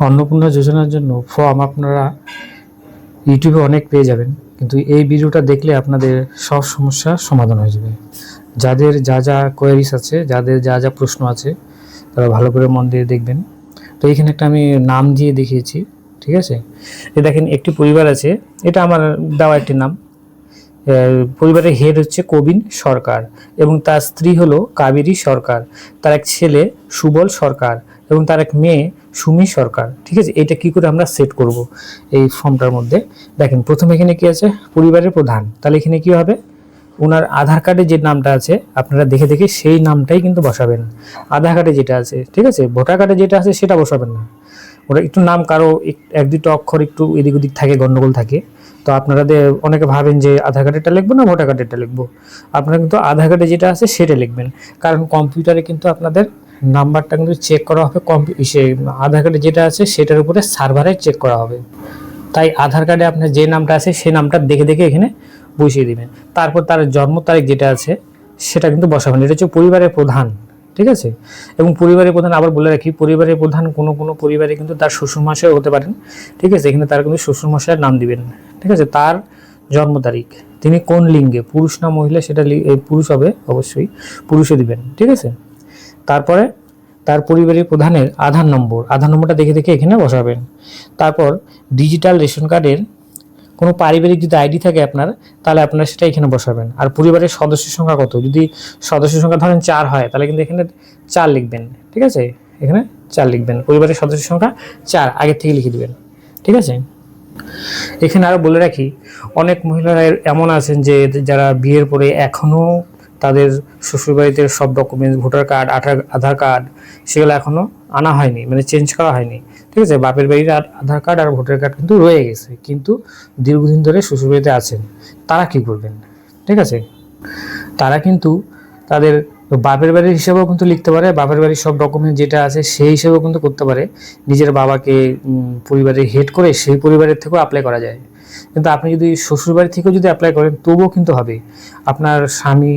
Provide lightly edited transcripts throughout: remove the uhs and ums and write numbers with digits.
অন্নপূর্ণা যোজনার জন্য ফর্ম আপনারা ইউটিউবে অনেক পেয়ে যাবেন, কিন্তু এই ভিডিওটা দেখলে আপনাদের সব সমস্যার সমাধান হয়ে যাবে। যাদের যা যা কোয়েরিজ আছে, যাদের যা যা প্রশ্ন আছে, তারা ভালো করে মন দিয়ে দেখবেন। তো এখানে একটা আমি নাম দিয়ে দেখিয়েছি, ঠিক আছে। দেখেন একটি পরিবার আছে, এটা আমার দেওয়া একটি নাম। পরিবারের হেড হচ্ছে কবিন সরকার এবং তার স্ত্রী হলো কাবেরী সরকার, তার এক ছেলে সুবল সরকার এবং তার এক মেয়ে সুমি সরকার, ঠিক আছে। এটা কি করে আমরা সেট করব এই ফর্মটার মধ্যে? দেখেন প্রথমে এখানে কি আছে, পরিবারের প্রধান। তাহলে এখানে কি হবে, ওনার আধার কার্ডে যে নামটা আছে আপনারা দেখে দেখে সেই নামটাই কিন্তু বসাবেন। আধার কার্ডে যেটা আছে, ঠিক আছে, ভোটার কার্ডে যেটা আছে সেটা বসাবেন না। ওরা একটু নাম কারো এক দুটো অক্ষর একটু এদিক ওদিক থাকে, গন্ডগোল থাকে। তো আপনারা অনেকে ভাবেন যে আধার কার্ডেরটা লিখবো না ভোটার কার্ডেরটা লিখবো। আপনারা কিন্তু আধার কার্ডে যেটা আছে সেটা লিখবেন, কারণ কম্পিউটারে কিন্তু আপনাদের নাম্বারটা কিন্তু চেক করা হবে আধার কার্ডে যেটা আছে সেটার উপরে সার্ভারে চেক করা হবে। তাই আধার কার্ডে আপনার যে নামটা আছে সেই নামটা দেখে দেখে এখানে বসিয়ে দিবেন। তারপর তার জন্ম তারিখ যেটা আছে সেটা কিন্তু বসাবেন। এটা হচ্ছে পরিবারের প্রধান, ঠিক আছে। এবং পরিবারের প্রধান আবার বলে রাখি, পরিবারের প্রধান কোনো কোনো পরিবারে কিন্তু তার শ্বশুরমশাই হতে পারেন, ঠিক আছে। এখানে তার কিন্তু শ্বশুরমশাইয়ের নাম দিবেন, ঠিক আছে। তার জন্ম তারিখ, তিনি কোন লিঙ্গে, পুরুষ না মহিলা সেটা পুরুষ হবে, অবশ্যই পুরুষে দিবেন, ঠিক আছে। তারপরে তার পরিবারের প্রধানের আধার নম্বরটা দেখে দেখে এখানে বসাবেন। তারপর ডিজিটাল রেশন কার্ডের কোনো পারিবারিক যদি আইডি থাকে আপনার, তাহলে আপনারা সেটা এখানে বসাবেন। আর পরিবারের সদস্যের সংখ্যা কত, যদি সদস্যের সংখ্যা ধরেন 4 হয়, তাহলে কিন্তু এখানে 4 লিখবেন, ঠিক আছে। এখানে 4 লিখবেন, পরিবারের সদস্যের সংখ্যা 4 আগের থেকে লিখে দিবেন, ঠিক আছে। এখানে আরও বলে রাখি, অনেক মহিলারা এমন আছেন যে যারা বিয়ের পরে এখনও তাদের শ্বশুরবাড়িতে সব ডকুমেন্টস, ভোটার কার্ড, আধার কার্ড, সেগুলো এখনও আনা হয়নি, মানে চেঞ্জ করা হয়নি, ঠিক আছে। বাপের বাড়ির আধার কার্ড আর ভোটার কার্ড কিন্তু রয়ে গেছে, কিন্তু দীর্ঘদিন ধরে শ্বশুরবাড়িতে আছেন। তারা কি করবেন, ঠিক আছে। তারা কিন্তু তাদের বাপের বাড়ির হিসাবেও কিন্তু লিখতে পারে, বাপের বাড়ির সব ডকুমেন্ট যেটা আছে সেই হিসেবেও কিন্তু করতে পারে। নিজের বাবাকে পরিবারের হেড করে সেই পরিবারের থেকেও অ্যাপ্লাই করা যায়। কিন্তু আপনি যদি শ্বশুরবাড়ি থেকেও যদি অ্যাপ্লাই করেন তবুও কিন্তু হবে। আপনার স্বামী,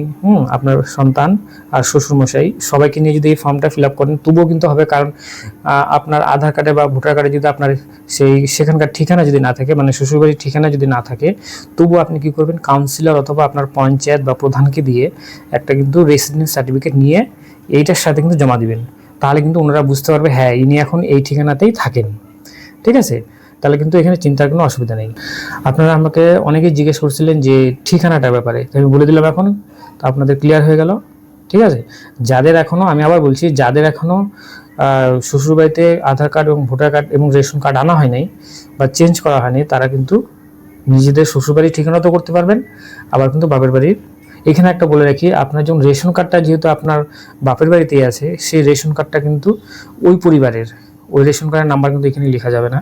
আপনার সন্তান আর শ্বশুরমশাই সবাইকে নিয়ে যদি এই ফর্মটা ফিল আপ করেন তবুও কিন্তু হবে। কারণ আপনার আধার কার্ডে বা ভোটার কার্ডে যদি আপনার সেখানকার ঠিকানা যদি না থাকে, মানে শ্বশুরবাড়ির ঠিকানা যদি না থাকে, তবুও আপনি কি করবেন, কাউন্সিলর অথবা আপনার পঞ্চায়েত বা প্রধানকে দিয়ে একটা কিন্তু রেসিডেন্স সার্টিফিকেট নিয়ে এইটার সাথে কিন্তু জমা দিবেন। তাহলে কিন্তু ওনারা বুঝতে পারবে হ্যাঁ ইনি এখন এই ঠিকানাতেই থাকেন, ঠিক আছে। তাহলে কিন্তু এখানে চিন্তার কোনো অসুবিধা নেই। আপনারা আমাকে অনেকেই জিজ্ঞেস করছিলেন যে ঠিকানাটার ব্যাপারে, আমি বলে দিলাম এখন, তো আপনাদের ক্লিয়ার হয়ে গেল, ঠিক আছে। যাদের এখনও, আমি আবার বলছি, যাদের এখনও শ্বশুরবাড়িতে আধার কার্ড এবং ভোটার কার্ড এবং রেশন কার্ড আনা হয় নাই বা চেঞ্জ করা হয়নি, তারা কিন্তু নিজেদের শ্বশুরবাড়ির ঠিকানা তো করতে পারবেন, আবার কিন্তু বাপের বাড়ির। এখানে একটা বলে রাখি, আপনার যখন রেশন কার্ডটা যেহেতু আপনার বাপের বাড়িতেই আছে, সেই রেশন কার্ডটা কিন্তু ওই পরিবারের, ওই রেশন কার্ডের নাম্বার কিন্তু এখানে লেখা যাবে না।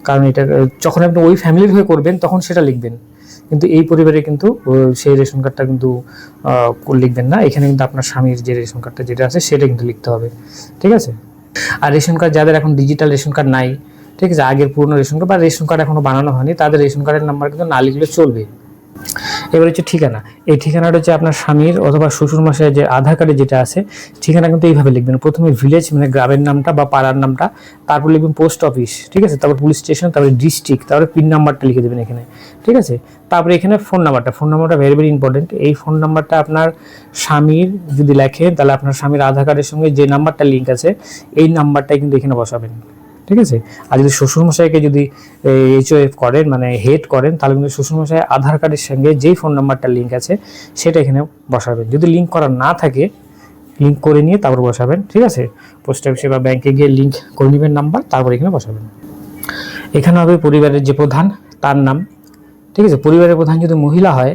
কারণ এটা যখন আপনি ওই ফ্যামিলির হয়ে করবেন তখন সেটা লিখবেন, কিন্তু এই পরিবারে কিন্তু সেই রেশন কার্ডটা কিন্তু লিখবেন না। এখানে কিন্তু আপনার স্বামীর যে রেশন কার্ডটা যেটা আছে সেটা কিন্তু লিখতে হবে, ঠিক আছে। আর রেশন কার্ড যাদের এখন ডিজিটাল রেশন কার্ড নাই, ঠিক আছে, আগের পুরনো রেশন কার্ড বা রেশন কার্ড এখনো বানানো হয়নি, তাদের রেশন কার্ডের নাম্বার কিন্তু না লিখলে চলবে। এবার হচ্ছে ঠিকানা। এই ঠিকানাটা হচ্ছে আপনার স্বামীর অথবা শ্বশুরমশাইয়ের যে আধার কার্ডে যেটা আছে ঠিকানা কিন্তু এইভাবে লিখবেন। প্রথমে ভিলেজ মানে গ্রামের নামটা বা পাড়ার নামটা, তারপর লিখবেন পোস্ট অফিস, ঠিক আছে, তারপর পুলিশ স্টেশন, তারপরে ডিস্ট্রিক্ট, তারপরে পিন নাম্বারটা লিখে দেবেন এখানে, ঠিক আছে। তারপরে এখানে ফোন নাম্বারটা ভেরি ভেরি ইম্পর্টেন্ট। এই ফোন নাম্বারটা আপনার স্বামীর যদি লেখেন তাহলে আপনার স্বামীর আধার কার্ডের সঙ্গে যে নাম্বারটা লিঙ্ক আছে এই নাম্বারটাই কিন্তু এখানে বসাবেন, ঠিক আছে। আর যদি শ্বশুরমশাইকে যদি HOF করেন, মানে হেড করেন, তাহলে কিন্তু শ্বশুরমশাই আধার কার্ডের সঙ্গে যেই ফোন নাম্বারটা লিঙ্ক আছে সেটা এখানে বসাবেন। যদি লিঙ্ক করা না থাকে, লিঙ্ক করে নিয়ে তারপর বসাবেন, ঠিক আছে। পোস্ট অফিসে বা ব্যাংকে গিয়ে লিঙ্ক করে নেবেন নাম্বার, তারপর এখানে বসাবেন। এখানে হবে পরিবারের যে প্রধান তার নাম, ঠিক আছে। পরিবারের প্রধান যদি মহিলা হয়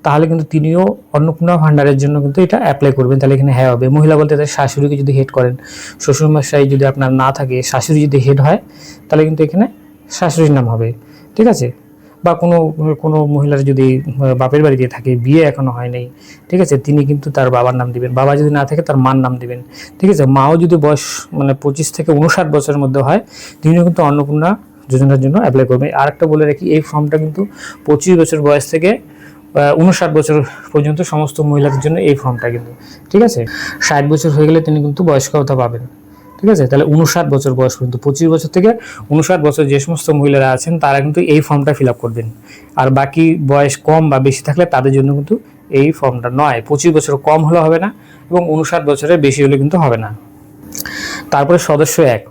তাহলে কিন্তু তিনিও অন্নপূর্ণা ভাণ্ডারের জন্য কিন্তু এটা অ্যাপ্লাই করবেন, তাহলে এখানে হ্যাঁ হবে। মহিলা বলতে তার শাশুড়িকে যদি হেড করেন, শ্বশুরমশাই যদি আপনার না থাকে, শাশুড়ি যদি হেড হয় তাহলে কিন্তু এখানে শাশুড়ির নাম হবে, ঠিক আছে। বা কোনো মহিলার যদি বাপের বাড়িতে থাকে, বিয়ে এখনো হয় নাই, ঠিক আছে, তিনি কিন্তু তার বাবার নাম দিবেন। বাবা যদি না থাকে তার মার নাম দিবেন, ঠিক আছে। মাও যদি বয়স মানে 25 থেকে 59 বছরের মধ্যে হয়, তিনিও কিন্তু অন্নপূর্ণা যোজনার জন্য অ্যাপ্লাই করবেন। আরেকটা বলে রাখি, এই ফর্মটা কিন্তু 25 বছর বয়স থেকে 59 বছর পর্যন্ত সমস্ত মহিলাদের জন্য এই ফর্মটা কিন্তু, ঠিক আছে। 60 বছর হয়ে গেলে তিনি কিন্তু বয়স্ক ভাতা পাবেন, ঠিক আছে? তাহলে 59 বছর বয়স পর্যন্ত, 25 বছর থেকে 59 বছর যে সমস্ত মহিলারা আছেন তারা কিন্তু এই ফর্মটা ফিল আপ করবেন। আর বাকি বয়স কম বা বেশি থাকলে তাদের জন্য কিন্তু এই ফর্মটা নয়। 25 বছর কম হলে হবে না এবং 59 বছরের বেশি হলে কিন্তু হবে না। তারপরে সদস্য এক,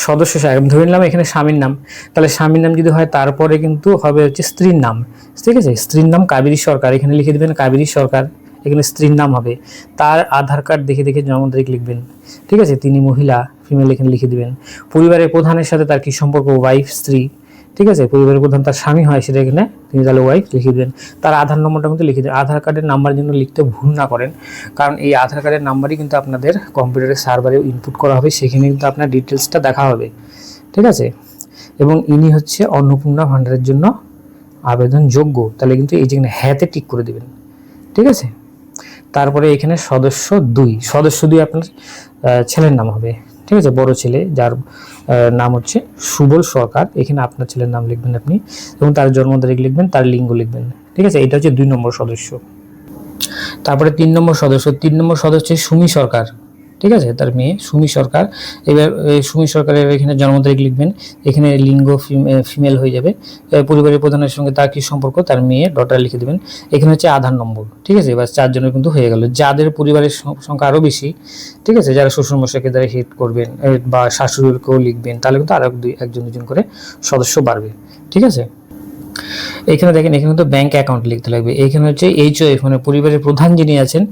সদস্য এক ধরে নিলাম এখানে স্বামীর নাম, তাহলে স্বামীর নাম যদি হয় তারপরে কিন্তু হবে হচ্ছে স্ত্রীর নাম। ঠিক আছে? স্ত্রীর নাম কাবেরী সরকার, এখানে লিখে দেবেন কাবেরী সরকার, এখানে স্ত্রীর নাম হবে। তার আধার কার্ড দেখে দেখে জন্ম তারিখ লিখবেন। ঠিক আছে? তিনি মহিলা, ফিমেল এখানে লিখে দিবেন। পরিবারের প্রধানের সাথে তার কি সম্পর্ক, ওয়াইফ, স্ত্রী। ঠিক আছে? পরিবারের প্রধান তার স্বামী হয় সেটা এখানে তিনি তাহলে ওয়াইফ লিখে দেবেন। তার আধার নম্বরটা কিন্তু লিখে দেবেন। আধার কার্ডের নাম্বার জন্য লিখতে ভুল না করেন, কারণ এই আধার কার্ডের নাম্বারই কিন্তু আপনাদের কম্পিউটারের সার্ভারে ইনপুট করা হবে, সেখানে কিন্তু আপনার ডিটেলসটা দেখা হবে। ঠিক আছে? এবং ইনি হচ্ছে অন্নপূর্ণা ভাণ্ডারের জন্য আবেদন যোগ্য, তাহলে কিন্তু এই যেখানে হ্যাঁতে টিক করে দেবেন। ঠিক আছে? তারপরে এখানে সদস্য দুই, সদস্য দুই আপনার ছেলের নাম হবে। ঠিক আছে? বড় ছেলে যার নাম হচ্ছে সুবল সরকার, এখানে আপনার ছেলের নাম লিখবেন আপনি এবং তার জন্ম তারিখ লিখবেন, তার লিঙ্গ লিখবেন। ঠিক আছে? এটা হচ্ছে 2 নম্বর সদস্য। তারপরে 3 নম্বর সদস্য, 3 নম্বর সদস্য সুমি সরকার। ঠিক আছে? তার মেয়ে সুমি সরকার। এবার সুমি সরকারের এখানে জন্ম তারিখ লিখবেন, এখানে লিঙ্গ ফিমেল হয়ে যাবে। পরিবারের প্রধানের সঙ্গে তার কি সম্পর্ক, তার মেয়ে, ডটার লিখে দেবেন। এখানে হচ্ছে আধার নম্বর। ঠিক আছে? এবার 4 জনের কিন্তু হয়ে গেল। যাদের পরিবারের সংখ্যা আরও বেশি, ঠিক আছে, যারা শ্বশুরমশাইকে দ্বারা হিট করবেন বা শাশুড়িকেও লিখবেন, তাহলে কিন্তু আরও একজন দুজন করে সদস্য বাড়বে। ঠিক আছে? এখানে দেখেন, এখানে কিন্তু ব্যাংক অ্যাকাউন্ট লিখতে লাগবে। এখানে হচ্ছে এইচওএফ মানে পরিবারের প্রধান যিনি আছেন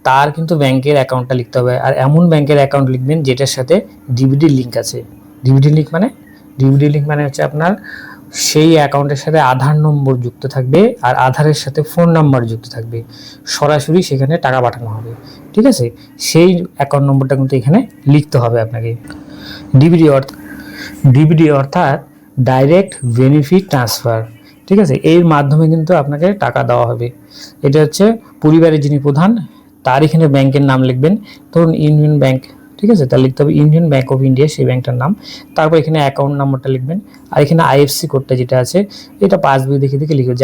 তার কিন্তু ব্যাংকের অ্যাকাউন্টটা লিখতে হবে। আর এমন ব্যাংকের অ্যাকাউন্ট লিখবেন যেটার সাথে ডিবিডি লিঙ্ক আছে। ডিবিডি লিঙ্ক মানে হচ্ছে আপনার সেই অ্যাকাউন্টের সাথে আধার নম্বর যুক্ত থাকবে আর আধারের সাথে ফোন নাম্বার যুক্ত থাকবে, সরাসরি সেখানে টাকা পাঠানো হবে। ঠিক আছে? সেই অ্যাকাউন্ট নম্বরটা কিন্তু এখানে লিখতে হবে আপনাকে। ডিবিডি অর্থাৎ ডাইরেক্ট বেনিফিট ট্রান্সফার। ঠিক আছে? এর মাধ্যমে কিন্তু আপনাকে টাকা দেওয়া হবে। এটা হচ্ছে পরিবারের যিনি প্রধান তার এখানে ব্যাংকের নাম লিখবেন, ধরুন ইউনিয়ন ব্যাংক। ঠিক আছে? তার লিখতে হবে ইউনিয়ন ব্যাংক অফ ইন্ডিয়া, সেই ব্যাংকটার নাম। তারপর এখানে অ্যাকাউন্ট নাম্বারটা লিখবেন আর এখানে আইএফসি কোডটা যেটা আছে এটা পাসবই দেখে দেখে লিখবে।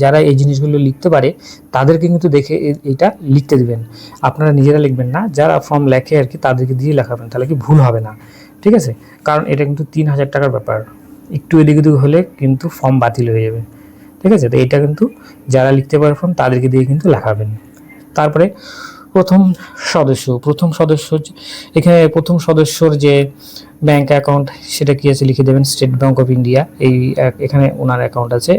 যারা এই জিনিসগুলো লিখতে পারে তাদেরকে কিন্তু দেখে এটা লিখতে দিবেন, আপনারা নিজেরা লিখবেন না। যারা ফর্ম লেখে আর কি তাদেরকে দিয়ে লেখাবেন, তাহলে কি ভুল হবে না। ঠিক আছে? কারণ এটা কিন্তু 3000 টাকার ব্যাপার, একটু এদিক ওদিক হলে কিন্তু ফর্ম বাতিল হয়ে যাবে। ঠিক আছে? তো এটা কিন্তু যারা লিখতে পারে ফর্ম তাদেরকে দিয়ে কিন্তু লেখাবেন। তারপরে প্রথম সদস্য এখানে প্রথম সদস্যর যে ব্যাংক অ্যাকাউন্ট সেটা কি আছে লিখে দেবেন, স্টেট ব্যাংক অফ ইন্ডিয়া। এখানে ওনার অ্যাকাউন্ট আছে।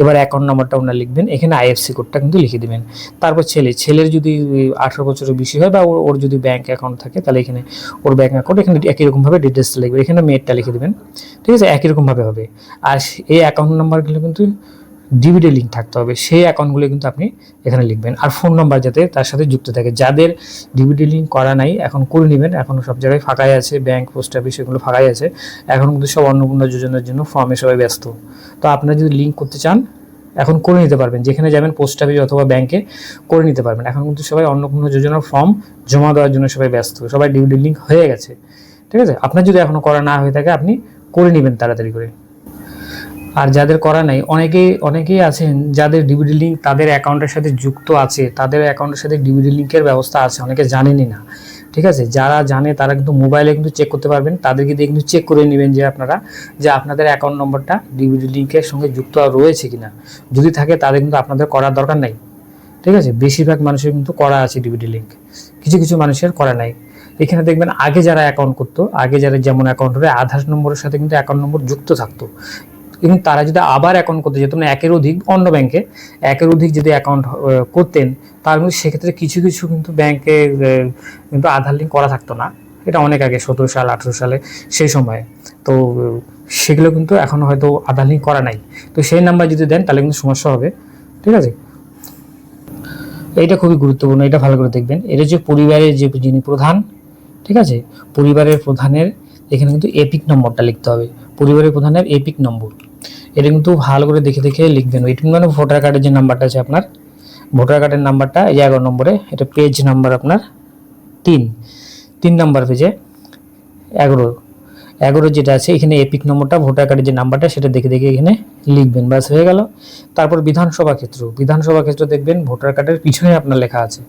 এবার অ্যাকাউন্ট নাম্বারটা ওনার লিখবেন, এখানে আইএফসি কোডটা কিন্তু লিখে দেবেন। তারপর ছেলের যদি 18 বছরের বেশি হয় বা ওর যদি ব্যাংক অ্যাকাউন্ট থাকে তাহলে এখানে ওর ব্যাংক অ্যাকাউন্ট, এখানে একই রকমভাবে ডিটেলসটা লিখবে, এখানে মেয়েরটা লিখে দেবেন। ঠিক আছে? একই রকমভাবে হবে। আর এই অ্যাকাউন্ট নাম্বারগুলো কিন্তু ডিবিডি লিঙ্ক থাকতে হবে, সেই অ্যাকাউন্টগুলো কিন্তু আপনি এখানে লিখবেন। আর ফোন নাম্বার যাতে তার সাথে যুক্ত থাকে। যাদের ডিবিডি লিঙ্ক করা নাই এখন করে নেবেন, এখন সব জায়গায় ফাঁকাই আছে, ব্যাংক, পোস্ট অফিস এগুলো ফাঁকাই আছে। এখন কিন্তু সব অন্নপূর্ণা যোজনার জন্য ফর্মে সবাই ব্যস্ত। তো আপনারা যদি লিঙ্ক করতে চান এখন করে নিতে পারবেন, যেখানে যাবেন পোস্ট অফিস অথবা ব্যাংকে করে নিতে পারবেন। এখন কিন্তু সবাই অন্নপূর্ণা যোজনার ফর্ম জমা দেওয়ার জন্য সবাই ব্যস্ত, সবাই ডিবিডি লিঙ্ক হয়ে গেছে। ঠিক আছে? আপনার যদি এখনো করা না হয়ে থাকে আপনি করে নেবেন তাড়াতাড়ি করে। আর যাদের করা নাই, অনেকেই আছেন যাদের ডিবিডি লিঙ্ক তাদের অ্যাকাউন্টের সাথে যুক্ত আছে, তাদের অ্যাকাউন্টের সাথে ডিবিডি লিঙ্কের ব্যবস্থা আছে, অনেকে জানেনই না। ঠিক আছে? যারা জানে তারা কিন্তু মোবাইলে কিন্তু চেক করতে পারবেন, তাদেরকে দিয়ে কিন্তু চেক করে নেবেন যে আপনাদের অ্যাকাউন্ট নম্বরটা ডিবিডি লিঙ্কের সঙ্গে যুক্ত রয়েছে কিনা। যদি থাকে তাদের কিন্তু আপনাদের করার দরকার নাই। ঠিক আছে? বেশিরভাগ মানুষের কিন্তু করা আছে ডিবিডি লিঙ্ক, কিছু মানুষের করা নাই। এখানে দেখবেন আগে যারা অ্যাকাউন্ট করতো, আগে যারা যেমন অ্যাকাউন্ট হবে আধার নম্বরের সাথে কিন্তু অ্যাকাউন্ট নম্বর যুক্ত থাকতো, এবং তারা যদি আবার অ্যাকাউন্ট করতে যেত না একের অধিক অন্য ব্যাংকে একের অধিক যদি অ্যাকাউন্ট করতেন, তাহলে কিন্তু সেক্ষেত্রে কিছু কিন্তু ব্যাংকে কিন্তু আধার লিঙ্ক করা থাকতো না। এটা অনেক আগে 17 সাল 18 সালে সেই সময়ে। তো সেগুলো কিন্তু এখন হয়তো আধার লিঙ্ক করা নাই, তো সেই নাম্বার যদি দেন তাহলে কিন্তু সমস্যা হবে। ঠিক আছে? এইটা খুবই গুরুত্বপূর্ণ, এটা ভালো করে দেখবেন। এটা যে পরিবারের যিনি প্রধান, ঠিক আছে, পরিবারের প্রধানের এখানে কিন্তু এপিক নম্বরটা লিখতে হবে, পরিবারের প্রধানের এপিক নম্বর। এটা কিন্তু ভালো করে দেখে দেখে লিখবেন। এপিক মানে ভোটার কার্ডের যে নাম্বারটা আছে আপনার, ভোটার কার্ডের নাম্বারটা এই 11 নম্বরে, এটা পেজ নাম্বার আপনার 3 নাম্বার পেজে 11। 11 যেটা আছে এখানে এপিক নম্বরটা, ভোটার কার্ডের যে নাম্বারটা সেটা দেখে দেখে এখানে লিখবেন, ব্যাস হয়ে গেল। তারপর বিধানসভা ক্ষেত্র দেখবেন ভোটার কার্ডের পিছনে আপনার লেখা আছে।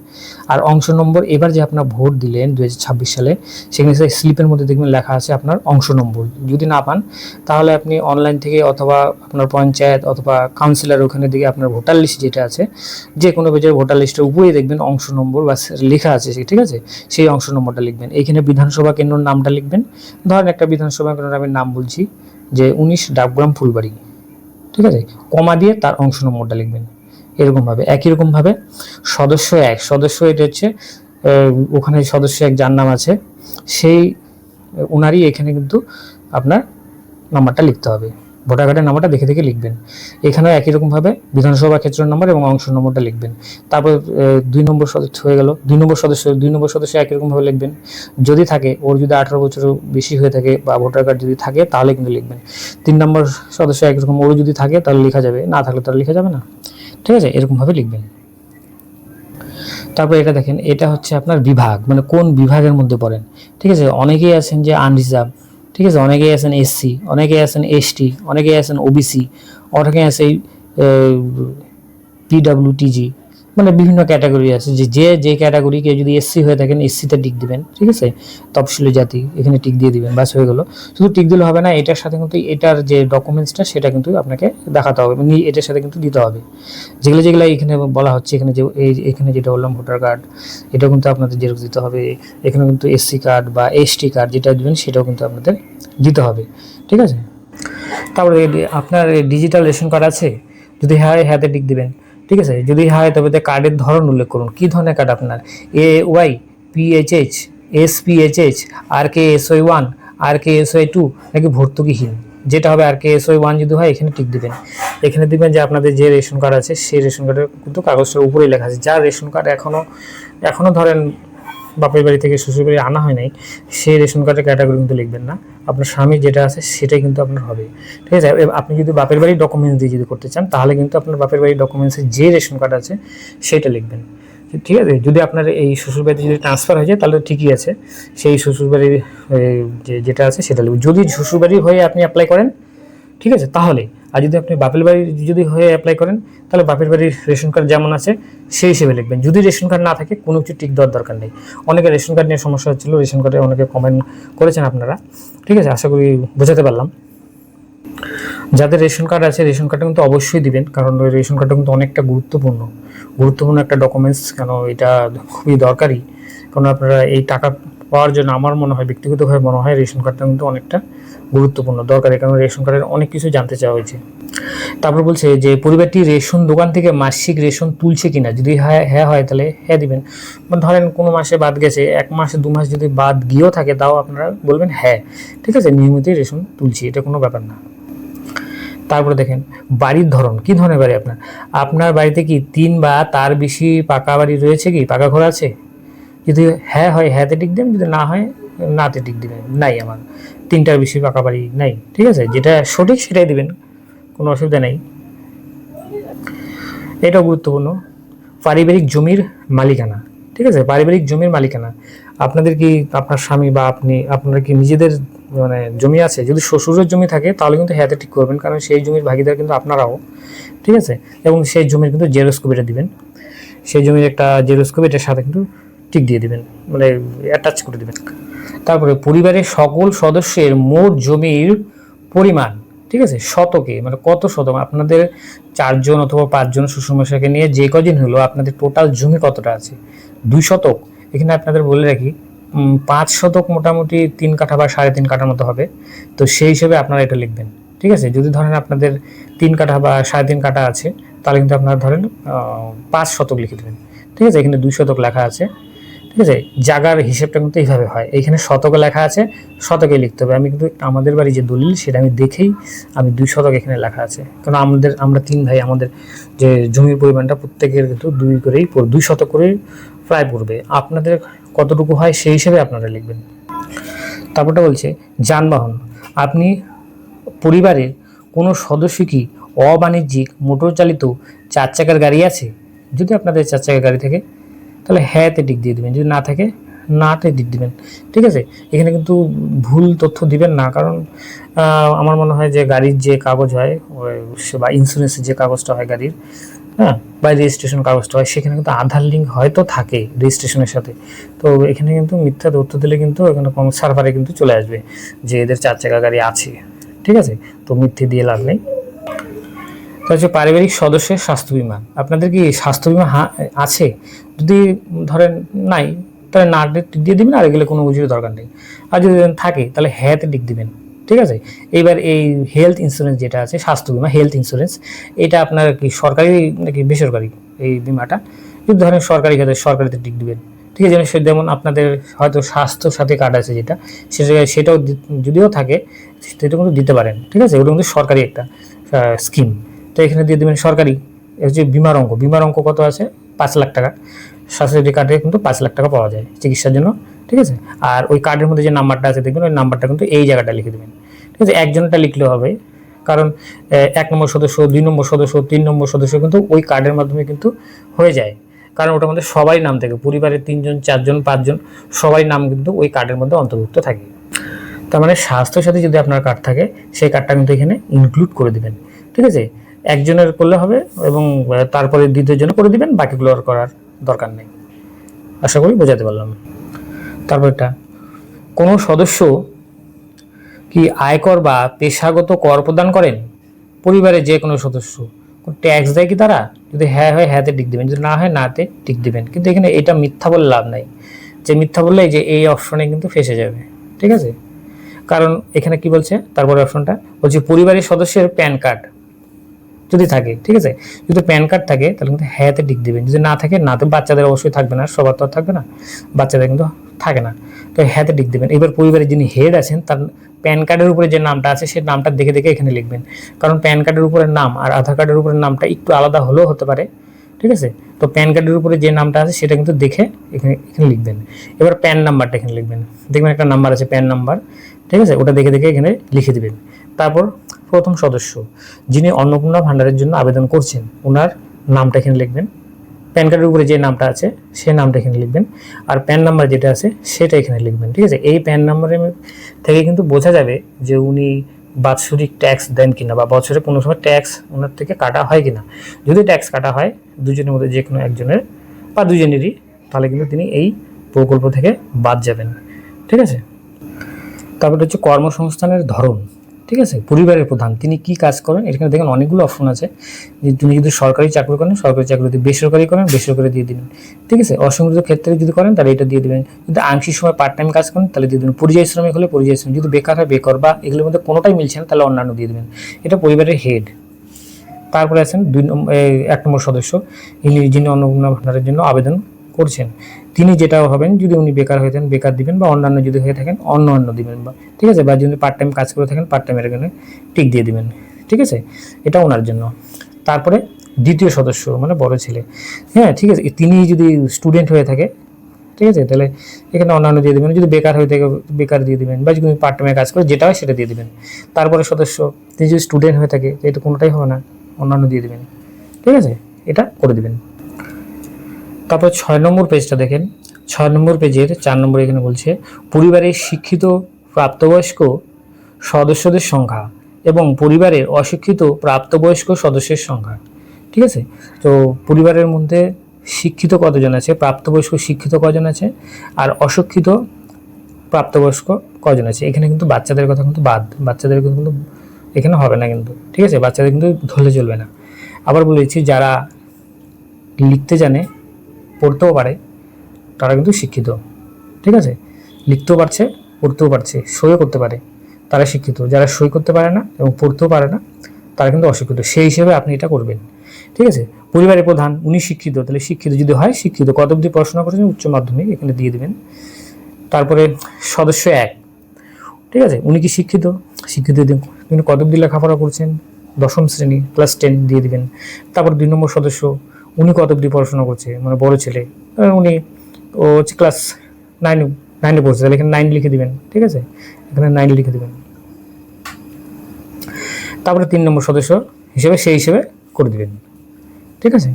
আর অংশ নম্বর, এবার যে আপনার ভোট দিলেন 2026 সালে, সেখানে স্লিপের মধ্যে দেখবেন লেখা আছে আপনার অংশ নম্বর। যদি না পান তাহলে আপনি অনলাইন থেকে অথবা আপনার পঞ্চায়েত অথবা কাউন্সিলর ওখানে দিকে আপনার ভোটার লিস্ট যেটা আছে, যে কোনো পেজের ভোটার লিস্টের উপরে দেখবেন অংশ নম্বর বা লেখা আছে, ঠিক আছে, সেই অংশ নম্বরটা লিখবেন। এখানে বিধানসভা কেন্দ্রের নামটা লিখবেন। ধরেন একটা বিধানসভা কেন্দ্রের আমি নাম বলছি যে 19 ডাকগ্রাম ফুলবাড়ি, ঠিক আছে, কমা দিয়ে তার অংশ নম্বরটা লিখবেন। এরকমভাবে একই রকমভাবে সদস্য এটা হচ্ছে ওখানে সদস্য এক যার নাম আছে সেই ওনারই এখানে কিন্তু আপনার নাম্বারটা লিখতে হবে, ভোটার কার্ডের নাম্বারটা দেখে দেখে লিখবেন। এখানেও একই রকমভাবে বিধানসভা ক্ষেত্রের নম্বর এবং অংশ নম্বরটা লিখবেন। তারপর 2 নম্বর সদস্য হয়ে গেল, 2 নম্বর সদস্য একই রকমভাবে লিখবেন। যদি থাকে, ওর যদি 18 বছরের বেশি হয়ে থাকে বা ভোটার কার্ড যদি থাকে তাহলে কিন্তু লিখবেন। 3 নম্বর সদস্য একই রকম, ওর যদি থাকে তাহলে লেখা যাবে, না থাকলে তাহলে লেখা যাবে না, ঠিক আছে, এরকমভাবে লিখবেন। তারপর এটা দেখেন, এটা হচ্ছে আপনার বিভাগ, মানে কোন বিভাগের মধ্যে পড়েন, ঠিক আছে। অনেকেই আছেন যে আনরিজার্ভ, ঠিক আছে, অনেকেই আছেন এসসি, অনেকেই আছেন এসটি, অনেকেই আছেন ওবিসি, অনেকেই আছে পিডাব্লিউটিজি, মানে বিভিন্ন ক্যাটাগরি আছে। যে ক্যাটাগরি, কেউ যদি এসসি হয়ে থাকেন এসসিতে টিক দিবেন, ঠিক আছে, তফসিলি জাতি এখানে টিক দিয়ে দিবেন, ব্যাস হয়ে গেল। শুধু টিক দিলে হবে না, এটার সাথে কিন্তু এটার যে ডকুমেন্টসটা সেটা কিন্তু আপনাকে দেখাতে হবে, মানে এটার সাথে কিন্তু দিতে হবে। যেগুলো এখানে বলা হচ্ছে, এখানে যে এখানে যেটা বললাম ভোটার কার্ড, এটা কিন্তু আপনাদের জেরক্স দিতে হবে। এখানে কিন্তু এসসি কার্ড বা এসটি কার্ড যেটা দিবেন সেটাও কিন্তু আপনাদের দিতে হবে, ঠিক আছে। তারপরে আপনার ডিজিটাল রেশন কার্ড আছে, যদি হ্যাঁতে টিক দিবেন, ঠিক আছে। যদি হয় তবে কার্ডের ধরন উল্লেখ করুন, কি ধরনের কার্ড আপনার, AY, PHH, SPHH, RKSY1, RKSY2 নাকি ভর্তুকিহীন। যেটা হবে RKSY1 যদি হয় এখানে টিক দিবেন। এখানে দিবেন যে আপনাদের যে রেশন কার্ড আছে সেই রেশন কার্ডের কিন্তু কাগজটার উপরেই লেখা আছে। যার রেশন কার্ড এখনো ধরেন বাপের বাড়ি থেকে শ্বশুর বাড়ি আনা হয় নাই, সেই রেশন কার্ডের ক্যাটাগরি কিন্তু লিখবেন না, আপনার স্বামী যেটা আছে সেটাই কিন্তু আপনার হবে, ঠিক আছে। আপনি যদি বাপের বাড়ির ডকুমেন্টস দিয়ে যদি করতে চান তাহলে কিন্তু আপনার বাপের বাড়ির ডকুমেন্টসে যে রেশন কার্ড আছে সেটা লিখবেন, ঠিক আছে। যদি আপনার এই শ্বশুরবাড়িতে যদি ট্রান্সফার হয়ে যায় তাহলে ঠিকই আছে, সেই শ্বশুরবাড়ির যেটা আছে সেটা লিখবেন। যদি শ্বশুরবাড়ি হয়ে আপনি অ্যাপ্লাই করেন, ঠিক আছে, তাহলে। আর যদি আপনি বাপের বাড়ির যদি হয়ে অ্যাপ্লাই করেন তাহলে বাপের বাড়ির রেশন কার্ড যেমন আছে সেই হিসেবে লিখবেন। যদি রেশন কার্ড না থাকে কোনো কিছু টিক দেওয়ার দরকার নেই। অনেকে রেশন কার্ড নিয়ে সমস্যা হচ্ছিলো, রেশন কার্ডে অনেকে কমেন্ট করেছেন আপনারা, ঠিক আছে, আশা করি বোঝাতে পারলাম। যাদের রেশন কার্ড আছে রেশন কার্ডটা কিন্তু অবশ্যই দিবেন, কারণ ওই রেশন কার্ডটা কিন্তু অনেকটা গুরুত্বপূর্ণ একটা ডকুমেন্টস, কেন এটা খুবই দরকারি। কারণ আপনারা এই টাকা পাওয়ার জন্য আমার মনে হয়, ব্যক্তিগতভাবে মনে হয় রেশন কার্ডটা কিন্তু অনেকটা গুরুত্বপূর্ণ দরকারি, কারণ রেশন কার্ডের অনেক কিছু জানতে চাওয়া হয়েছে। তারপর বলছে যে পরিবারটি রেশন দোকান থেকে মাসিক রেশন তুলছে কিনা, যদি হ্যাঁ হয় তাহলে হ্যাঁ দিবেন। ধরেন কোনো মাসে বাদ গেছে, 1 মাসে 2 মাস যদি বাদ গিয়েও থাকে তাও আপনারা বলবেন হ্যাঁ, ঠিক আছে, নিয়মিতই রেশন তুলছি, এটা কোনো ব্যাপার না। তারপরে দেখেন বাড়ির ধরন, কি ধরনের বাড়ি আপনার বাড়িতে কি 3 বা তার বেশি পাকা বাড়ি রয়েছে, কি পাকা ঘর আছে। যদি হ্যাঁ হয় হ্যাঁতে টিক দেবেন, যদি না হয় নাতে টিক দিবেন, নাই আমার 3টার বেশি পাকা বাড়ি নাই, ঠিক আছে, যেটা সঠিক সেটাই দিবেন, কোনো অসুবিধা নেই। এটাও গুরুত্বপূর্ণ। পারিবারিক জমির মালিকানা, ঠিক আছে, পারিবারিক জমির মালিকানা আপনাদের কি, আপনার স্বামী বা আপনারা কি নিজেদের মানে জমি আছে। যদি শ্বশুরের জমি থাকে তাহলে কিন্তু হ্যাঁতে ঠিক করবেন, কারণ সেই জমির ভাগিদার কিন্তু আপনারাও, ঠিক আছে। এবং সেই জমির কিন্তু জেরক্স কপিটা দিবেন, সেই জমির একটা জেরক্স কপি এটার সাথে কিন্তু টিক দিয়ে দিবেন, মানে অ্যাটাচ করে দিবেন। তারপরে পরিবারের সকল সদস্যের মোট জমির পরিমাণ, ঠিক আছে, শতকে, মানে কত শতক, আপনাদের 4 জন অথবা 5 জন শ্বশুরমশাইকে নিয়ে যে কদিন হলো আপনাদের টোটাল জমি কতটা আছে, 2 শতক। এখানে আপনাদের বলে রাখি 5 শতক মোটামুটি 3 কাঠা বা 3.5 কাঠার মতো হবে, তো সেই হিসেবে আপনারা এটা লিখবেন, ঠিক আছে। যদি ধরেন আপনাদের 3 কাঠা বা 3.5 কাঠা আছে তাহলে কিন্তু আপনারা ধরেন 5 শতক লিখে দেবেন, ঠিক আছে। এখানে 2 শতক লেখা আছে, ঠিক আছে। জায়গার হিসেবটা কিন্তু এইভাবে হয়, এইখানে শতকে লেখা আছে, শতকে লিখতে হবে। আমি কিন্তু আমাদের বাড়ি যে দলিল সেটা আমি দেখেই আমি 2 শতক এখানে লেখা আছে, কারণ আমরা 3 ভাই, আমাদের যে জমির পরিমাণটা প্রত্যেকের কিন্তু 2 শতক করেই প্রায় পড়বে। আপনাদের কতটুকু হয় সেই হিসেবে আপনারা লিখবেন। তারপরটা বলছে যানবাহন, আপনি পরিবারের কোনো সদস্য কি অবাণিজ্যিক মোটর চালিত 4 চাকার গাড়ি আছে। যদি আপনাদের 4 চাকার গাড়ি থাকে তাহলে হ্যাঁতে টিক দিয়ে দেবেন, যদি না থাকে নাতে টিক দিবেন। ঠিক আছে, এখানে কিন্তু ভুল তথ্য দিবেন না, কারণ আমার মনে হয় যে গাড়ির যে কাগজ হয় বা ইন্স্যুরেন্সের যে কাগজটা হয় গাড়ির, হ্যাঁ, বা রেজিস্ট্রেশন কাগজটা হয়, সেখানে কিন্তু আধার লিঙ্ক হয়তো থাকে রেজিস্ট্রেশনের সাথে। তো এখানে কিন্তু মিথ্যা তথ্য দিলে কিন্তু এখানে সার্ভারে কিন্তু চলে আসবে যে এদের 4 চাকা গাড়ি আছে। ঠিক আছে, তো মিথ্যে দিয়ে লাভ নেই। তো হচ্ছে পারিবারিক সদস্যের স্বাস্থ্য বিমা। আপনাদের কি স্বাস্থ্য বিমা আছে? যদি ধরেন নাই, তাহলে না দিয়ে দিবেন, আর এগুলো কোনো কিছুর দরকার নেই। আর যদি থাকে তাহলে হ্যাঁতে টিক দিবেন। ঠিক আছে, এইবার এই হেলথ ইন্স্যুরেন্স যেটা আছে, স্বাস্থ্য বিমা হেলথ ইন্স্যুরেন্স, এটা আপনার কি সরকারি নাকি বেসরকারি এই বিমাটা? যদি ধরেন সরকারি ক্ষেত্রে সরকারিতে টিক দিবেন। ঠিক আছে, যেমন আপনাদের হয়তো স্বাস্থ্য সাথী কার্ড আছে যেটা, সেটাও যদিও থাকে সেটা কিন্তু দিতে পারেন। ঠিক আছে, ওটা কিন্তু সরকারি একটা স্কিম। তো এখানে দিয়ে দেবেন সরকারি। হচ্ছে বিমার অঙ্ক কত আছে? 5 লাখ টাকা। স্বাস্থ্যসাথী কার্ডে কিন্তু 5 লাখ টাকা পাওয়া যায় চিকিৎসার জন্য। ঠিক আছে, আর ওই কার্ডের মধ্যে যে নাম্বারটা আছে দেখবেন, ওই নাম্বারটা কিন্তু এই জায়গাটা লিখে দেবেন। ঠিক আছে, একজনটা লিখলেও হবে, কারণ 1 নম্বর সদস্য, 2 নম্বর সদস্য, 3 নম্বর সদস্য কিন্তু ওই কার্ডের মাধ্যমে কিন্তু হয়ে যায়, কারণ ওটার মধ্যে সবাই নাম থাকে, পরিবারের 3 জন, 4 জন, 5 জন সবাই নাম কিন্তু ওই কার্ডের মধ্যে অন্তর্ভুক্ত থাকে। তার মানে স্বাস্থ্যসাথী যদি আপনার কার্ড থাকে, সেই কার্ডটা কিন্তু এখানে ইনক্লুড করে দিবেন। ঠিক আছে, একজনের করলে হবে এবং তারপরে দ্বিতীয় জন্য করে দিবেন, বাকিগুলো আর করার দরকার নেই। আশা করি বোঝাতে পারলাম। তারপর এটা, কোনো সদস্য কি আয়কর বা পেশাগত কর প্রদান করেন? পরিবারের যে কোনো সদস্য ট্যাক্স দেয় কি তারা? যদি হ্যাঁ হয় হ্যাঁতে টিক দিবেন, যদি না হয় নাতে টিক দিবেন। কিন্তু এখানে এটা মিথ্যা বলে লাভ নাই, যে মিথ্যা বললে যে এই অপশনে কিন্তু ফেসে যাবে। ঠিক আছে, কারণ এখানে কি বলছে, তারপরে অপশনটা বলছে পরিবারের সদস্যের প্যান কার্ড যদি থাকে। ঠিক আছে, যদি প্যান কার্ড থাকে তাহলে কিন্তু হ্যাঁতে টিক দিবেন, যদি না থাকে নাতে। বাচ্চাদের অবশ্যই থাকবে না, সবার তো থাকবে না, বাচ্চাদের কিন্তু থাকে না, তো হ্যাঁতে টিক দিবেন। এবার পরিবারের যিনি হেড আছেন তার প্যান কার্ডের উপরে যে নামটা আছে সেই নামটা দেখে দেখে এখানে লিখবেন, কারণ প্যান কার্ডের উপরে নাম আর আধার কার্ডের উপরে নামটা একটু আলাদা হলেও হতে পারে। ঠিক আছে, তো প্যান কার্ডের উপরে যে নামটা আছে সেটা কিন্তু দেখে এখানে লিখবেন। এবার প্যান নাম্বারটা এখানে লিখবেন, দেখবেন একটা নাম্বার আছে প্যান নাম্বার। ঠিক আছে, ওটা দেখে দেখে এখানে লিখে দিবেন। তারপর প্রথম সদস্য যিনি অন্নপূর্ণা ভান্ডারের জন্য আবেদন করছেন, ওনার নামটা এখানে লিখবেন। প্যান কার্ডের উপরে যে নামটা আছে সেই নামটা এখানে লিখবেন, আর প্যান নাম্বার যেটা আছে সেটা এখানে লিখবেন। ঠিক আছে, এই প্যান নাম্বারের থেকে কিন্তু বোঝা যাবে যে উনি বাৎসরিক ট্যাক্স দেন কিনা, বা বছরে কোনো সময় ট্যাক্স ওনার থেকে কাটা হয় কিনা। যদি ট্যাক্স কাটা হয় দুজনের মধ্যে যে কোনো একজনের বা দুজনেরই, তাহলে কিন্তু তিনি এই প্রকল্প থেকে বাদ যাবেন। ঠিক আছে, তারপরে হচ্ছে কর্মসংস্থানের ধরন। ঠিক আছে, পরিবারের প্রধান তিনি কি কাজ করেন, এখানে দেখেন অনেকগুলো অপশন আছে, যে তুমি যদি সরকারি চাকরি করেন সরকারি চাকরি, যদি বেসরকারি করেন বেসরকারি দিয়ে দিবেন। ঠিক আছে, অসংগঠিত ক্ষেত্রে যদি করেন তাহলে এটা দিয়ে দিবেন, যদি আংশিক সময় পার্ট টাইম কাজ করেন তাহলে দিয়ে দেবেন, পরিযায়ী শ্রমিক হলে পরিযায়ী শ্রমিক, যদি বেকার হয় বেকার, বা এগুলোর মধ্যে কোনোটাই মিলছে না তাহলে অন্যান্য দিয়ে দেবেন। এটা পরিবারের হেড। তারপরে আছেন 1 নম্বর সদস্য, যিনি অন্নপূর্ণা ভান্ডারের জন্য আবেদন করছেন, তিনি যেটা হবেন, যদি উনি বেকার হয়ে থাকেন বেকার দিবেন, বা অন্যান্য যদি হয়ে থাকেন অন্য দিবেন, বা ঠিক আছে, বা যদি পার্ট টাইম কাজ করে থাকেন পার্ট টাইমের এখানে টিক দিয়ে দিবেন। ঠিক আছে, এটা ওনার জন্য। তারপরে দ্বিতীয় সদস্য মানে বড় ছেলে, হ্যাঁ ঠিক আছে, তিনি যদি স্টুডেন্ট হয়ে থাকে, ঠিক আছে, তাহলে এখানে অন্যান্য দিয়ে দেবেন, যদি বেকার হয়ে থাকে বেকার দিয়ে দিবেন, বা যদি পার্ট টাইমে কাজ করে যেটা হয় সেটা দিয়ে দিবেন। তারপরে সদস্য তিনি যদি স্টুডেন্ট হয়ে থাকে, এটা কোনোটাই হবে না, অন্যান্য দিয়ে দিবেন। ঠিক আছে, এটা করে দিবেন। তারপর 6 নম্বর পেজটা দেখেন, 6 নম্বর পেজের 4 নম্বর এখানে বলছে পরিবারের শিক্ষিত প্রাপ্তবয়স্ক সদস্যদের সংখ্যা এবং পরিবারের অশিক্ষিত প্রাপ্তবয়স্ক সদস্যের সংখ্যা। ঠিক আছে, তো পরিবারের মধ্যে শিক্ষিত কতজন আছে, প্রাপ্তবয়স্ক শিক্ষিত কজন আছে, আর অশিক্ষিত প্রাপ্তবয়স্ক কজন আছে। এখানে কিন্তু বাচ্চাদের কথা কিন্তু বাদ, বাচ্চাদের কিন্তু এখানে হবে না কিন্তু। ঠিক আছে, বাচ্চাদের কিন্তু ধরলে চলবে না। আবার বলেছি যারা লিখতে জানে, পড়তেও পারে, তারা কিন্তু শিক্ষিত। ঠিক আছে, লিখতেও পারছে, পড়তেও পারছে, সইও করতে পারে, তারা শিক্ষিত। যারা সই করতে পারে না এবং পড়তেও পারে না তারা কিন্তু অশিক্ষিত। সেই হিসেবে আপনি এটা করবেন। ঠিক আছে, পরিবারের প্রধান উনি শিক্ষিত, তাহলে শিক্ষিত যদি হয় শিক্ষিত, কত অবধি পড়াশোনা করেছেন, উচ্চ মাধ্যমিক, এখানে দিয়ে দেবেন। তারপরে সদস্য 1, ঠিক আছে, উনি কি শিক্ষিত, শিক্ষিত তিনি কত অবধি লেখাপড়া করছেন, 10ম শ্রেণী ক্লাস 10 দিয়ে দিবেন। তারপর 2 নম্বর সদস্য উনি কত অবধি পড়াশোনা করছে, মানে বড় ছেলে, উনি ও হচ্ছে ক্লাস 9 পড়ছে, তাহলে এখানে 9 লিখে দিবেন। ঠিক আছে, এখানে 9 লিখে দিবেন। তারপরে 3 নম্বর সদস্য হিসেবে সেই হিসেবে করে দিবেন। ঠিক আছে,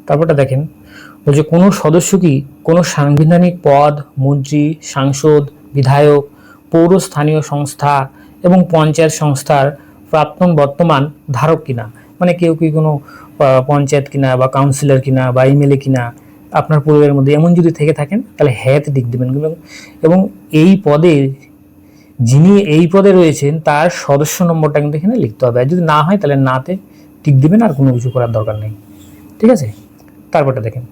তারপরটা দেখেন বলছে কোনো সদস্য কি কোনো সাংবিধানিক পদ, মন্ত্রী, সাংসদ, বিধায়ক, পৌর স্থানীয় সংস্থা এবং পঞ্চায়েত সংস্থার প্রাক্তন বর্তমান ধারক কিনা, মানে কেউ কি কোনো পঞ্চায়েত কিনা বা কাউন্সিলর কিনা বা এমএলএ কিনা আপনার পরিবারের মধ্যে এমন যদি থেকে থাকেন তাহলে হ্যাঁতে টিক দেবেন। এবং এই পদে যিনি এই পদে রয়েছেন তার সদস্য নম্বরটা কিন্তু এখানে লিখতে হবে, আর যদি না হয় তাহলে নাতে টিক দিবেন, আর কোনো কিছু করার দরকার নেই। ঠিক আছে, তারপরটা দেখেন,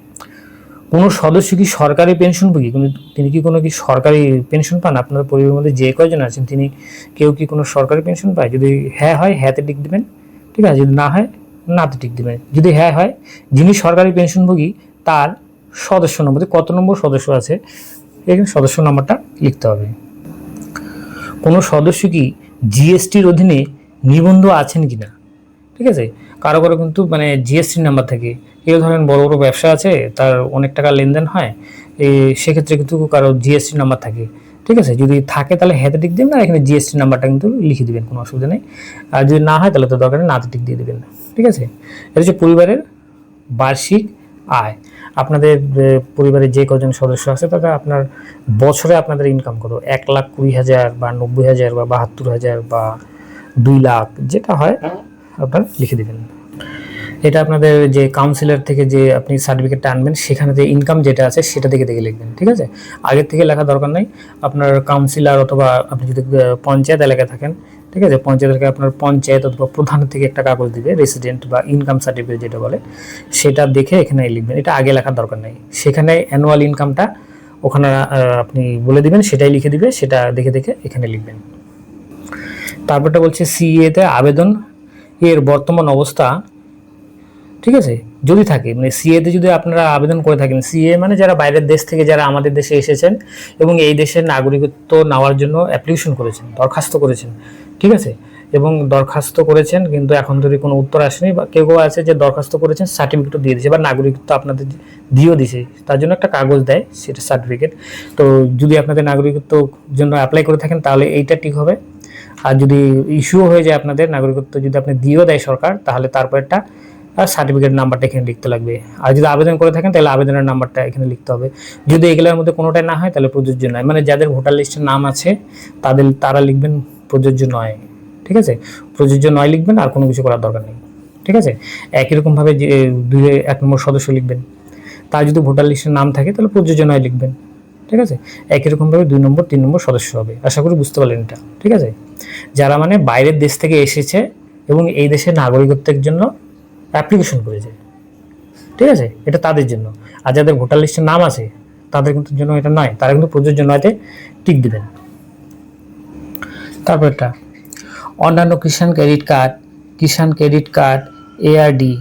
কোনো সদস্য কি সরকারি পেনশনভোগী, তিনি কি কোনো কি সরকারি পেনশন পান? আপনার পরিবারের মধ্যে যে কয়জন আছেন তিনি কেউ কি কোনো সরকারি পেনশন পায়? যদি হ্যাঁ হয় হ্যাঁতে টিক দিবেন, ঠিক আছে, যদি না হয় নাতে টিক দিবেন। যদি হ্যাঁ হয়, যিনি সরকারি পেনশনভোগী তার সদস্য নম্বর, কত নম্বর সদস্য আছে এখানে সদস্য নম্বরটা লিখতে হবে। কোনো সদস্য কি জিএসটির অধীনে নিবন্ধ আছেন কিনা, ঠিক আছে, কারো কারো কিন্তু মানে জিএসটি নাম্বার থাকে, কেউ ধরেন বড় বড় ব্যবসা আছে, তার অনেক টাকা লেনদেন হয়, সেক্ষেত্রে কিন্তু কারো জিএসটি নাম্বার থাকে। ঠিক আছে, যদি থাকে তাহলে হ্যাঁতে টিক দিবেন, আর এখানে জিএসটি নাম্বারটা কিন্তু লিখে দিবেন, কোনো অসুবিধা নেই। আর যদি না হয় তাহলে তো দরকার নেই, নাতে টিক দিয়ে দেবেন। ঠিক আছে, এটা হচ্ছে পরিবারের বার্ষিক আয়। আপনাদের পরিবারের যে কজন সদস্য আছে তাতে আপনার বছরে আপনাদের ইনকাম কত, 1,20,000 বা 90,000 বা 72,000 বা 2 লাখ, যেটা হয় আপনার লিখে দেবেন। এটা আপনাদের যে কাউন্সিলর থেকে যে আপনি সার্টিফিকেটটা আনবেন সেখানে যে ইনকাম যেটা আছে সেটা দেখে দেখে লিখবেন। ঠিক আছে, আগের থেকে লেখা দরকার নেই। আপনার কাউন্সিলর অথবা আপনি যদি পঞ্চায়েত এলাকায় থাকেন, ঠিক আছে, পঞ্চায়েত এলাকায় আপনার পঞ্চায়েত অথবা প্রধান থেকে একটা কাগজ দিবে, রেসিডেন্ট বা ইনকাম সার্টিফিকেট যেটা বলে, সেটা দেখে এখানে লিখবেন। এটা আগে লেখার দরকার নেই, সেখানে অ্যানুয়াল ইনকামটা ওখানে আপনি বলে দিবেন, সেটাই লিখে দিবে, সেটা দেখে দেখে এখানে লিখবেন। তারপরটা বলছে সিএতে আবেদন এর বর্তমান অবস্থা। ঠিক আছে, যদি থাকে মানে সিএতে যদি আপনারা আবেদন করে থাকেন, সিএ মানে যারা বাইরের দেশ থেকে যারা আমাদের দেশে এসেছেন এবং এই দেশের নাগরিকত্ব নেওয়ার জন্য অ্যাপ্লিকেশন করেছেন, দরখাস্ত করেছেন, ঠিক আছে, এবং দরখাস্ত করেছেন কিন্তু এখন যদি কোনো উত্তর আসেনি, বা কেউ কেউ আছে যে দরখাস্ত করেছেন সার্টিফিকেটও দিয়ে দিয়েছে বা নাগরিকত্ব আপনাদের দিয়েও দিয়েছে, তার জন্য একটা কাগজ দেয়, সেটা সার্টিফিকেট। তো যদি আপনাদের নাগরিকত্ব জন্য অ্যাপ্লাই করে থাকেন তাহলে এইটা ঠিক হবে। আর যদি ইস্যুও হয়ে যায় আপনাদের নাগরিকত্ব, যদি আপনি দিয়েও দেয় সরকার, তাহলে তারপর একটা সার্টিফিকেট নাম্বারটা এখানে লিখতে লাগবে। আর যদি আবেদন করে থাকেন তাহলে আবেদনের নাম্বারটা এখানে লিখতে হবে। যদি এগুলোর মধ্যে কোনোটাই না হয় তাহলে প্রযোজ্য নয়, মানে যাদের ভোটার লিস্টের নাম আছে তারা লিখবেন প্রযোজ্য নয়। ঠিক আছে, প্রযোজ্য নয় লিখবেন, আর কোনো কিছু করার দরকার নেই। ঠিক আছে, একই রকমভাবে যে 1 নম্বর সদস্য লিখবেন, তার যদি ভোটার লিস্টের নাম থাকে তাহলে প্রযোজ্য নয় লিখবেন। ঠিক আছে, একই রকমভাবে 2 নম্বর 3 নম্বর সদস্য হবে। আশা করি বুঝতে পারলেন এটা। ঠিক আছে, যারা মানে বাইরের দেশ থেকে এসেছে এবং এই দেশের নাগরিকত্বের জন্য অ্যাপ্লিকেশন করেছে, ঠিক আছে, এটা তাদের জন্য। আর যাদের ভোটার লিস্টের নাম আছে তাদের কিন্তু জন্য এটা নয়, তারা কিন্তু প্রযোজ্য নয়তে টিক দিবেন। তারপর একটা অন্যান্য কিষাণ ক্রেডিট কার্ড, এআরডি,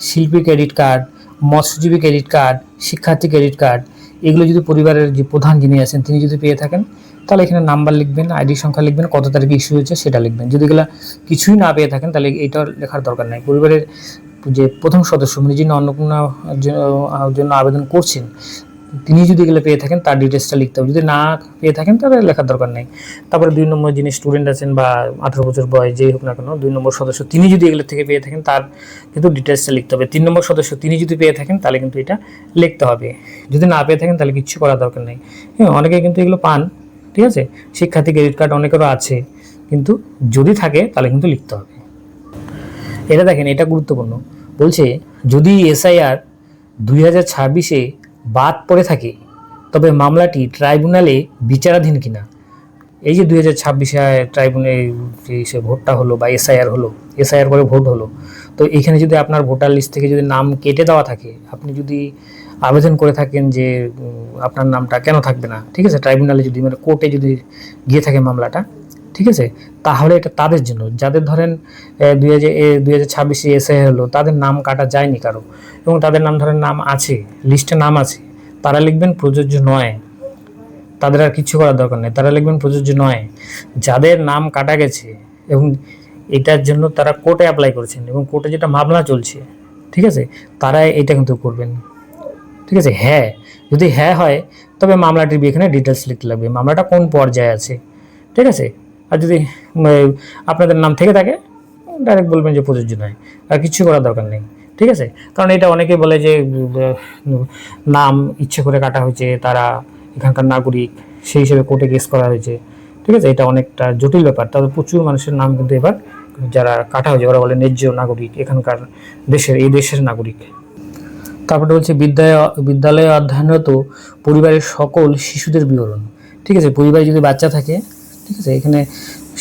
শিল্পী ক্রেডিট কার্ড, মৎস্যজীবী ক্রেডিট কার্ড, শিক্ষার্থী ক্রেডিট কার্ড, এগুলো যদি পরিবারের যে প্রধান যিনি আছেন তিনি যদি পেয়ে থাকেন তাহলে এখানে নাম্বার লিখবেন, আইডি সংখ্যা লিখবেন, কত তারিখে ইস্যু হয়েছে সেটা লিখবেন। যদি এগুলো কিছুই না পেয়ে থাকেন তাহলে এটা লেখার দরকার নেই। পরিবারের যে প্রথম সদস্য মানে যিনি অন্নপূর্ণার জন্য আবেদন করছেন তিনি যদি এগুলো পেয়ে থাকেন তার ডিটেলসটা লিখতে হবে, যদি না পেয়ে থাকেন তাহলে লেখার দরকার নেই। তারপরে 2 নম্বর যিনি স্টুডেন্ট আছেন বা 18 বছর বয়স যেই হোক না কেন, 2 নম্বর সদস্য তিনি যদি এগুলো থেকে পেয়ে থাকেন তার কিন্তু ডিটেলসটা লিখতে হবে। 3 নম্বর সদস্য তিনি যদি পেয়ে থাকেন তাহলে কিন্তু এটা লিখতে হবে, যদি না পেয়ে থাকেন তাহলে কিচ্ছু করার দরকার নেই। হ্যাঁ, অনেকে কিন্তু এগুলো পান, ঠিক আছে, শিক্ষার্থী ক্রেডিট কার্ড অনেকেরও আছে, কিন্তু যদি থাকে তাহলে কিন্তু লিখতে হবে। এটা দেখেন, এটা গুরুত্বপূর্ণ। বলছে যদি এসআইআর 2026-এ বাদ পড়ে থাকে তবে মামলাটি ট্রাইব্যুনালে বিচারাধীন কিনা। এই যে 2026-এ ট্রাইব্যুনালে সে ভোটটা হলো বা এসআইআর হলো, এসআইআর করে ভোট হলো, তো এখানে যদি আপনার ভোটার লিস্ট থেকে যদি নাম কেটে দেওয়া থাকে, আপনি যদি আবেদন করে থাকেন যে আপনার নামটা কেন থাকবে না, ঠিক আছে, ট্রাইব্যুনালে যদি মানে কোর্টে যদি গিয়ে থাকে মামলাটা, ঠিক আছে, তাহলে এটা তাদের জন্য যাদের ধরেন 2026-এ এসআইআর হলো, তাদের নাম কাটা যায়নি কারো এবং তাদের নাম ধরেন নাম আছে, লিস্টে নাম আছে, তারা লিখবেন প্রযোজ্য নয়, তাদের আর কিছু করার দরকার নেই, তারা লিখবেন প্রযোজ্য নয়। যাদের নাম কাটা গেছে এবং এটার জন্য তারা কোর্টে অ্যাপ্লাই করেছেন এবং কোর্টে যেটা মামলা চলছে, ঠিক আছে, তারা এটা কিন্তু করবেন। ঠিক আছে, হ্যাঁ, যদি হ্যাঁ হয় তবে মামলাটির এখানে ডিটেলস লিখতে লাগবে, মামলাটা কোন পর্যায়ে আছে, ঠিক আছে। আর যদি আপনাদের নাম থেকে থাকে ডাইরেক্ট বলবেন যে প্রযোজ্য নয়, আর কিছু করার দরকার নেই। ঠিক আছে, কারণ এটা অনেকে বলে যে নাম ইচ্ছে করে কাটা হয়েছে, তারা এখানকার নাগরিক, সেই হিসেবে কোর্টে কেস করা হয়েছে। ঠিক আছে, এটা অনেকটা জটিল ব্যাপার। তবে প্রচুর মানুষের নাম কিন্তু এবার যারা কাটা হয়েছে ওরা বলে ন্যায্য নাগরিক, এখানকার এই দেশের নাগরিক। তারপরে বলছে বিদ্যালয়ে অধ্যয়নরত পরিবারের সকল শিশুদের বিবরণ। ঠিক আছে, পরিবারে যদি বাচ্চা থাকে, ঠিক আছে, এখানে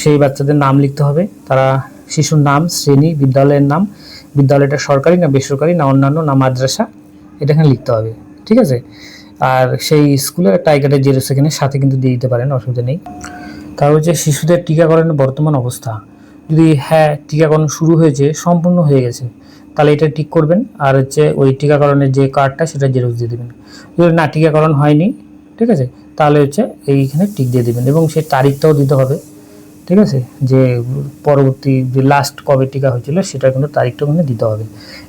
সেই বাচ্চাদের নাম লিখতে হবে, তারা শিশুর নাম, শ্রেণী, বিদ্যালয়ের নাম, বিদ্যালয়টা সরকারি না বেসরকারি না অন্যান্য না মাদ্রাসা, এটা এখানে লিখতে হবে। ঠিক আছে, আর সেই স্কুলের একটা আই কার্ডের জেরক্স এখানে সাথে কিন্তু দিয়ে দিতে পারেন, অসুবিধা নেই। তারপর হচ্ছে শিশুদের টিকাকরণের বর্তমান অবস্থা। যদি হ্যাঁ টিকাকরণ শুরু হয়েছে, সম্পূর্ণ হয়ে গেছে, তাহলে এটা টিক করবেন, আর হচ্ছে ওই টিকাকরণের যে কার্ডটা সেটা জেরক্স দিয়ে দেবেন। যদি না টিকাকরণ হয়নি, ঠিক আছে, তাহলে হচ্ছে এইখানে টিক দিয়ে দেবেন, এবং সেই তারিখটাও দিতে হবে। ঠিক আছে, যে পরবর্তী যে লাস্ট কবে টিকা হয়েছিল সেটা কিন্তু তারিখটা কিন্তু দিতে হবে।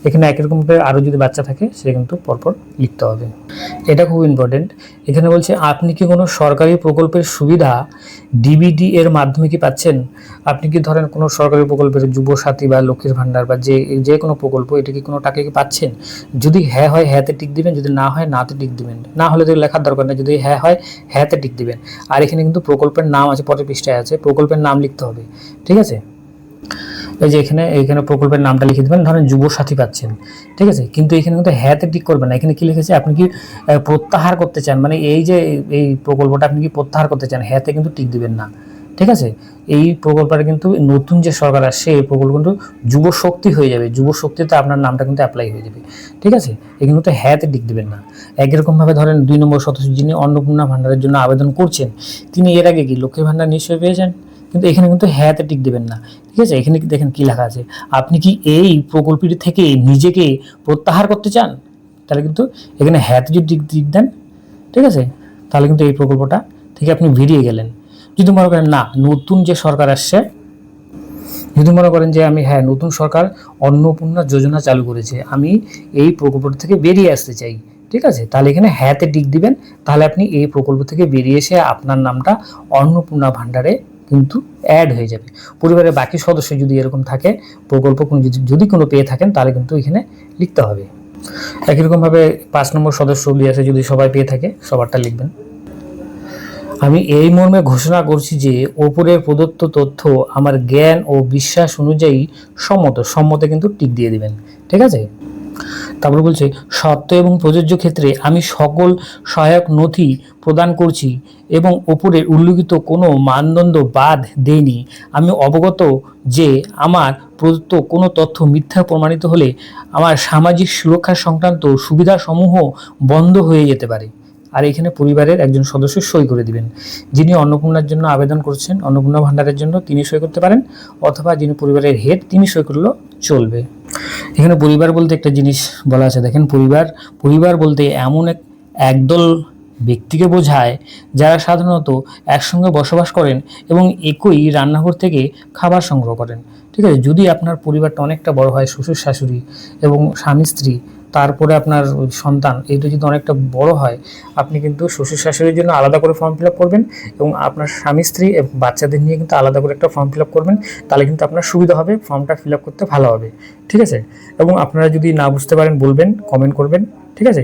এখানে একই রকমভাবে আরও যদি বাচ্চা থাকে সে কিন্তু পরপর লিখতে হবে। এটা খুব ইম্পর্টেন্ট। এখানে বলছে আপনি কি কোনো সরকারি প্রকল্পের সুবিধা ডিবিডি এর মাধ্যমে কি পাচ্ছেন? আপনি কি ধরেন কোনো সরকারি প্রকল্পের যুবসাথী বা লক্ষ্মীর ভাণ্ডার বা যে কোনো প্রকল্প, এটা কি কোনো টাকা কি পাচ্ছেন? যদি হ্যাঁ হয় হ্যাঁতে টিক দিবেন, যদি না হয় নাতে টিক দিবেন। না হলে তো লেখার দরকার নেই, যদি হ্যাঁ হয় হ্যাঁতে টিক দিবেন। আর এখানে কিন্তু প্রকল্পের নাম আছে, পরের পৃষ্ঠায় আছে, প্রকল্পের নাম লিখতে হবে। ঠিক আছে, এই যে এখানে প্রকল্পের নামটা লিখে দেবেন, ধরেন যুবসাথী পাচ্ছেন। ঠিক আছে, কিন্তু এখানে কিন্তু হ্যাঁতে টিক করবেন না। এখানে কি লিখেছে, আপনি কি প্রত্যাহার করতে চান, মানে এই যে এই প্রকল্পটা আপনি কি প্রত্যাহার করতে চান, হ্যাঁতে কিন্তু টিক দিবেন না। ঠিক আছে, এই প্রকল্পটা কিন্তু নতুন যে সরকার আসছে এই প্রকল্প কিন্তু যুব শক্তি হয়ে যাবে, যুব শক্তিতে আপনার নামটা কিন্তু অ্যাপ্লাই হয়ে যাবে। ঠিক আছে, এখানে কিন্তু হ্যাঁতে টিক দিবেন না। একই রকমভাবে ধরেন 2 নম্বর সদস্য যিনি অন্নপূর্ণা ভাণ্ডারের জন্য আবেদন করছেন, তিনি এর আগে কি লক্ষ্মীর ভাণ্ডার নিশ্চয়ই পেয়েছেন, কিন্তু এখানে কিন্তু হ্যাঁতে টিক দেবেন না। ঠিক আছে, এখানে দেখেন কি লেখা আছে, আপনি কি এই প্রকল্পটি থেকে নিজেকে প্রত্যাহার করতে চান, তাহলে কিন্তু এখানে হ্যাঁতে যদি টিক দেন, ঠিক আছে, তাহলে কিন্তু এই প্রকল্পটা থেকে আপনি বেরিয়ে গেলেন। যদি মনে করেন না নতুন যে সরকার আসছে, যদি মনে করেন যে আমি হ্যাঁ নতুন সরকার অন্নপূর্ণা যোজনা চালু করেছে, আমি এই প্রকল্প থেকে বেরিয়ে আসতে চাই, ঠিক আছে, তাহলে এখানে হ্যাঁতে টিক দিবেন। তাহলে আপনি এই প্রকল্প থেকে বেরিয়ে এসে আপনার নামটা অন্নপূর্ণা ভাণ্ডারে কিন্তু অ্যাড হয়ে যাবে। পরিবারের বাকি সদস্য যদি এরকম থাকে, প্রকল্প যদি কোনো পেয়ে থাকেন, তাহলে কিন্তু এখানে লিখতে হবে। একই রকমভাবে 5 নম্বর সদস্য আছে, যদি সবাই পেয়ে থাকে সবারটা লিখবেন। আমি এই মর্মে ঘোষণা করছি যে ওপরের প্রদত্ত তথ্য আমার জ্ঞান ও বিশ্বাস অনুযায়ী সম্মতে কিন্তু টিক দিয়ে দিবেন। ঠিক আছে, তারপর বলছে সত্য এবং প্রযোজ্য ক্ষেত্রে আমি সকল সহায়ক নথি প্রদান করছি এবং ওপরের উল্লিখিত কোনো মানদণ্ড বাদ দেইনি। আমি অবগত যে আমার প্রদত্ত কোনো তথ্য মিথ্যা প্রমাণিত হলে আমার সামাজিক সুরক্ষা সংক্রান্ত সুবিধাসমূহ বন্ধ হয়ে যেতে পারে। আর এখানে পরিবারের একজন সদস্য সই করে দিবেন। যিনি অন্নপূর্ণার জন্য আবেদন করছেন, অন্নপূর্ণা ভাণ্ডারের জন্য, তিনি সই করতে পারেন, অথবা যিনি পরিবারের হেড তিনি সই করলেও চলবে। এখানে পরিবার বলতে একটা জিনিস বলা আছে, দেখেন পরিবার বলতে এমন একদল ব্যক্তিকে বোঝায় যারা সাধারণত একসঙ্গে বসবাস করেন এবং একই রান্নাঘর থেকে খাবার সংগ্রহ করেন। ঠিক আছে, যদি আপনার পরিবারটা অনেকটা বড় হয়, শ্বশুর শাশুড়ি এবং স্বামী স্ত্রী, তারপরে আপনার সন্তান, এইটা যদি অনেকটা বড় হয়, আপনি কিন্তু শ্বশুর শাশুড়ির জন্য আলাদা করে ফর্ম ফিল আপ করবেন এবং আপনার স্বামী স্ত্রী এবং বাচ্চাদের নিয়ে কিন্তু আলাদা করে একটা ফর্ম ফিল আপ করবেন। তাহলে কিন্তু আপনার সুবিধা হবে, ফর্মটা ফিল আপ করতে ভালো হবে। ঠিক আছে, এবং আপনারা যদি না বুঝতে পারেন বলবেন, কমেন্ট করবেন। ঠিক আছে।